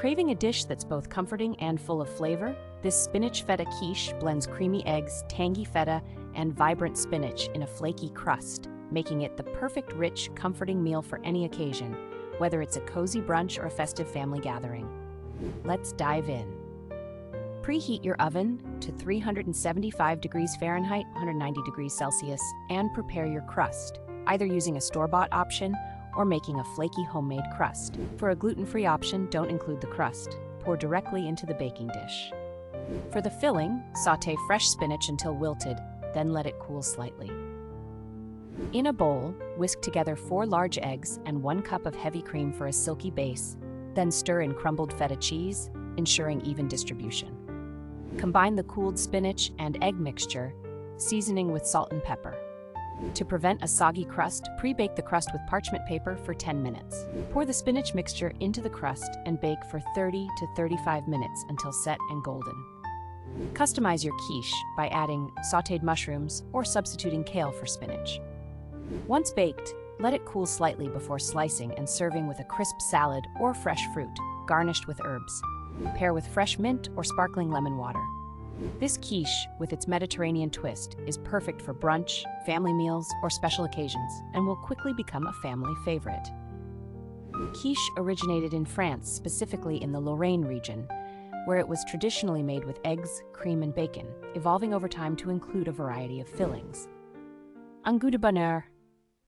Craving a dish that's both comforting and full of flavor? This Spinach Feta Quiche blends creamy eggs, tangy feta, and vibrant spinach in a flaky crust, making it the perfect, rich, comforting meal for any occasion, whether it's a cozy brunch or a festive family gathering. Let's dive in. Preheat your oven to 375 degrees Fahrenheit, 190 degrees Celsius, and prepare your crust, either using a store-bought option or making a flaky homemade crust. For a gluten-free option, don't include the crust. Pour directly into the baking dish. For the filling, sauté fresh spinach until wilted, then let it cool slightly. In a bowl, whisk together 4 large eggs and 1 cup of heavy cream for a silky base, then stir in crumbled feta cheese, ensuring even distribution. Combine the cooled spinach and egg mixture, seasoning with salt and pepper. To prevent a soggy crust, pre-bake the crust with parchment paper for 10 minutes. Pour the spinach mixture into the crust and bake for 30 to 35 minutes until set and golden. Customize your quiche by adding sautéed mushrooms or substituting kale for spinach. Once baked, let it cool slightly before slicing and serving with a crisp salad or fresh fruit, garnished with herbs. Pair with fresh mint or sparkling lemon water. This quiche, with its Mediterranean twist, is perfect for brunch, family meals, or special occasions, and will quickly become a family favorite. Quiche originated in France, specifically in the Lorraine region, where it was traditionally made with eggs, cream, and bacon, evolving over time to include a variety of fillings. Un goût de bonheur.